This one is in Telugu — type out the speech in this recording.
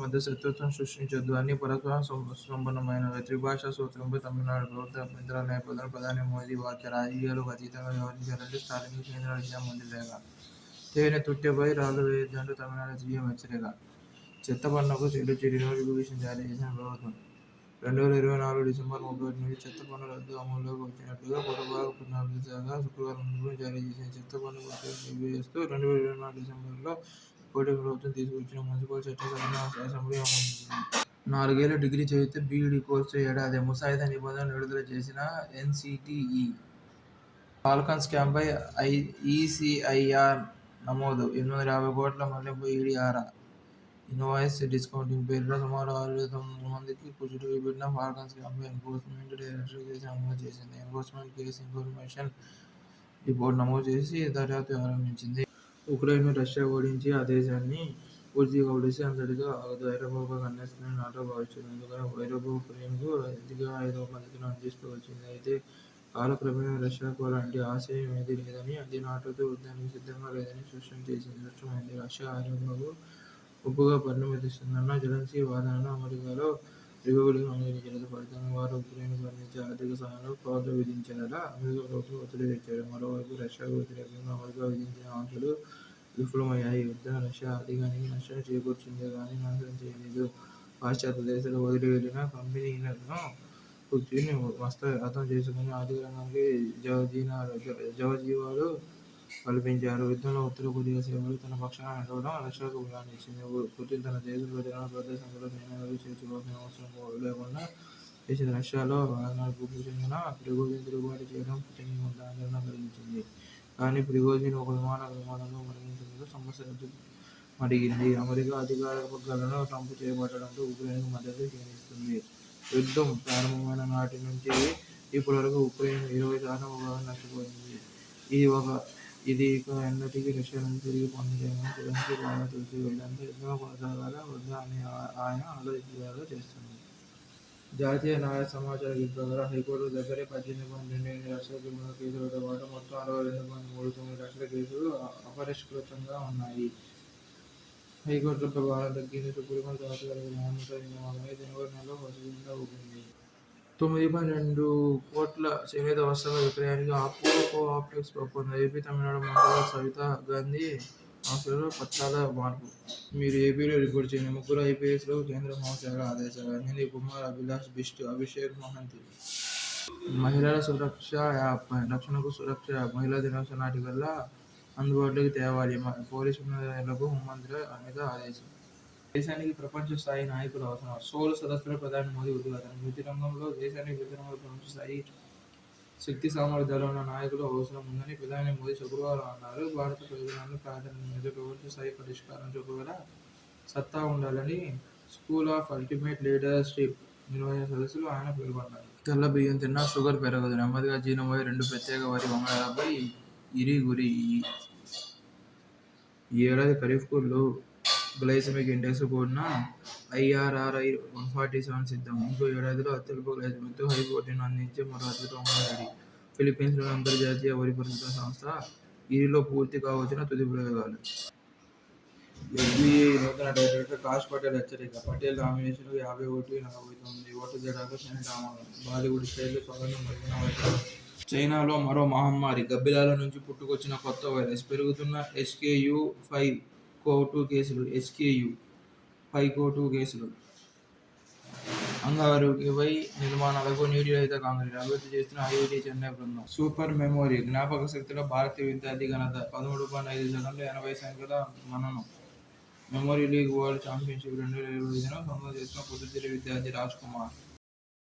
మధ్య శత్రుత్వం సృష్టించొద్దు. అన్నీ పరస్పరం సంపన్నమైనవే. త్రిభాషా సూత్రంపై తమిళనాడు ప్రభుత్వ అభ్యంతరాల నేపథ్యంలో ప్రధాని మోదీ వ్యాఖ్య రాజకీయాలకు అతీతంగా వ్యవహరించాలంటే స్టాలిన్కు కేంద్ర విద్యామంత్రి లేఖ. తేనె తుట్టెపై రాళ్లు వేయొద్దంటూ తమిళనాడు సీఎం హెచ్చరిక. చెత్త పన్నుకు చెల్లుచెడి నోటిఫికేషన్ జారీ చేసిన ప్రభుత్వం. 2024 డిసెంబర్ 31 నుంచి చెత్త పన్ను రద్దు అమల్లోకి వచ్చినట్లుగా పురపాలక పట్టణాభివృద్ధి శాఖ శుక్రవారం ఉత్తర్వులు జారీ చేసింది. చెత్త పన్ను కొరతను నిలిపివేస్తూ 2024 డిసెంబర్లో కూటమి ప్రభుత్వం తీసుకొచ్చిన మున్సిపల్ చట్ట సవరణ అసెంబ్లీ ఆమోదించింది. 4 ఏళ్ల డిగ్రీ చదివితే బీఈడీ కోర్సు ఏడాదే. ముసాయిదా నిబంధనలు విడుదల చేసిన ఎన్సీటీఈ. ఫాల్కన్ స్కామ్పై ఈసీఐఆర్ నమోదు. 850 కోట్ల మళ్లింపు ఈడీ ఆరా. ఇన్వాయిస్ డిస్కౌంటింగ్ పేరిట సుమారు 609 మందికి చుట్టుకు పెట్టిన ఫాల్కన్ స్కామ్పై ఎన్ఫోర్స్మెంట్ డైరెక్టరేట్ కేసు నమోదు చేసింది. ఎన్ఫోర్స్మెంట్ కేసు ఇన్ఫర్మేషన్ రిపోర్ట్ నమోదు చేసి దర్యాప్తు ఆరంభించింది. ఉక్రెయిన్ను రష్యా ఓడించి ఆ దేశాన్ని పూర్తిగా ఒడిసి అంతటితో ఆగదు. ఐరోపాపై కన్నేస్తుందని నాటో భావిస్తుంది. అందుకనే ఐరోపా ఉక్రెయిన్కు ఆర్థిక ఆయుధ మద్దతును అందిస్తూ వచ్చింది. అయితే కాలక్రమేణా రష్యాకు అలాంటి ఆశయం ఏదీ లేదని, అది నాటోతో యుద్ధానికి సిద్ధంగా లేదని స్పష్టమైంది. రష్యా ఐరోపాకు ఉప్పుగా పరిణమిస్తుందన్న జెలెన్స్కీ వాదనను అమెరికాలో రిపబ్లికన్ అంగీకరించలేదు. ఫలితంగా వారు ఉక్రెయిన్కు అందించే ఆర్థిక సాయంలో కోత విధించేలా అమెరికా ప్రభుత్వం ఒత్తిడి తెచ్చారు. మరోవైపు రష్యాకు వ్యతిరేకంగా అమెరికా విధించిన ఆంక్షలు విఫలమయ్యాయి. యుద్ధం రష్యా ఆర్థికానికి నష్టం చేకూర్చిందే గానీ నాశనం చేయలేదు. పాశ్చాత్య దేశాలు వదిలి వెళ్లిన కంపెనీలను పుతిన్ అర్థం చేసుకుని ఆర్థిక రంగానికి జవజీవాలు కల్పించారు. యుద్ధంలో ఉత్తర కొరియా సేవలు తన పక్షాన నిలవడం రష్యాకు బలాన్ని ఇచ్చింది. పుతిన్ తన దేశ ప్రజలను పెద్ద సంఖ్యలో సైన్యంలోకి చేర్చుకోవాల్సిన అవసరం లేకుండా చేసింది. రష్యాలో ఆజ్ఞాపింపుకు చెందిన ప్రిగోజిన్ తిరుగుబాటు చేయడం పుతిన్కి కొంత ఆందోళన కలిగించింది. కానీ ప్రిగోజిన్ ఒక విమాన ప్రమాదంలో మరణించడంతో సమస్య మరిగింది. అమెరికా అధికార పగ్గాలను ట్రంప్ చేపట్టడంతో ఉక్రెయిన్కు మద్దతు క్షీణిస్తుంది. యుద్ధం ప్రారంభమైన నాటి నుంచి ఇప్పటివరకు ఉక్రెయిన్ 20% భూభాగం నష్టపోయింది. ఇది ఇక ఎన్నటికీ రష్యా నుంచి తిరిగి పొందలేమని జెలెన్స్కీ బాగా తెలుసు. ఇదంతా యుద్ధంగా కొనసాగాలా వద్దా అని ఆయన ఆలోచించేలా చేస్తుంది. జాతీయ న్యాయ సమాచార గ్రిడ్ ప్రకారం హైకోర్టు దగ్గర 18.28 లక్షల క్రిమినల్ కేసులతో పాటు మొత్తం 62.39 లక్షల కేసులు అపరిష్కృతంగా ఉన్నాయి. హైకోర్టులపై భారం తగ్గింది. సుప్రీంకోర్టు తాత్కాలిక న్యాయమూర్తుల నియామకమై జనవరి నెలలో ప్రొసీడింగ్లు ఊపింది. 9.2 కోట్ల చేనేత వస్త్రాల విక్రయానికి ఆప్కో కో-ఆప్టెక్స్ ఒప్పందం. ఏపీ, తమిళనాడు మంత్రుల సవితా గాంధీ ఆస్తుల పత్రాల మార్పు. మీరు ఏపీలో రిపోర్ట్ చేయండి. ముగ్గురు ఐపీఎస్లకు కేంద్ర హోంశాఖ ఆదేశాలు. అనిల్ కుమార్, అభిలాష్ బిస్ట్, అభిషేక్ మహంతి. మహిళల సురక్ష యాప్. రక్షణకు సురక్ష యాప్ మహిళా దినోత్సవం నాటికల్లా అందుబాటులోకి తేవాలి. పోలీసు ఉన్నతాధికారులకు హోంమంత్రి అమిత ఆదేశం. దేశానికి ప్రపంచ స్థాయి నాయకులు అవసరం. సోల్ సదస్సులో ప్రధాని మోదీ ఉద్ఘాటన. ప్రతి రంగంలో దేశానికి ప్రతి రంగంలో ప్రపంచ స్థాయి శక్తి సామర్థ్యాలు ఉన్న నాయకులు అవసరం ఉందని ప్రధాని మోదీ శుక్రవారం అన్నారు. భారత ప్రయోజనాలను ప్రాధాన్యం మీద ప్రపంచ స్థాయి పరిష్కారం చూపగల సత్తా ఉండాలని స్కూల్ ఆఫ్ అల్టిమేట్ లీడర్షిప్ నిర్వహించిన సదస్సులో ఆయన పేర్కొన్నారు. తెల్ల బియ్యం తిన్నా షుగర్ పెరగదు. నెమ్మదిగా జీర్ణమయ్యే 2 ప్రత్యేక వరి వంగడాలపై ఇరి గురి. ఈ ఏడాది ఖరీఫ్కు లో గ్లైసెమిక్ ఇండెక్స్ కూడిన ఐఆర్ఆర్ఐ 147 సిద్ధం. ఇంకో ఏడాదిలో అత్యల్ప గ్లైసెమిక్తో హై ప్రోటీన్ను అందించే మరో అత్యుత్తమ రెడీ. ఫిలిప్పీన్స్లోని అంతర్జాతీయ వరి పరిశోధన సంస్థ ఇరిలో పూర్తి కావచ్చిన తుది ప్రయోగాలు. ఎస్బీఐ నూతన డైరెక్టర్ కాష్ పటేల్ హెచ్చరిక. పటేల్ నామినేషన్కు 51-49 ఓట్ల తేడాతో సెనెట్ ఆమోదం. బాలీవుడ్ స్టైల్లో స్వగంధం పలికిన వైరస్. చైనాలో మరో మహమ్మారి. గబ్బిలాల నుంచి పుట్టుకొచ్చిన కొత్త వైరస్. పెరుగుతున్న SKU5CO2 కేసులు. SKU5CO2 కేసులు. అంగారోగ్యపై నిర్మాణాలకు నీటి రహిత కాంక్రీట్ అభివృద్ధి చేస్తున్న ఐఐటీ చెన్నై బృందం. Super memory. జ్ఞాపక శక్తిలో భారతీయ విద్యార్థి ఘనత. 13.5 80 సంఖ్యల మననం. మెమోరీ లీగ్ వరల్డ్ ఛాంపియన్షిప్ 2025ను సొంతం చేసుకున్న పుదుచ్చేరి విద్యార్థి రాజ్ కుమార్.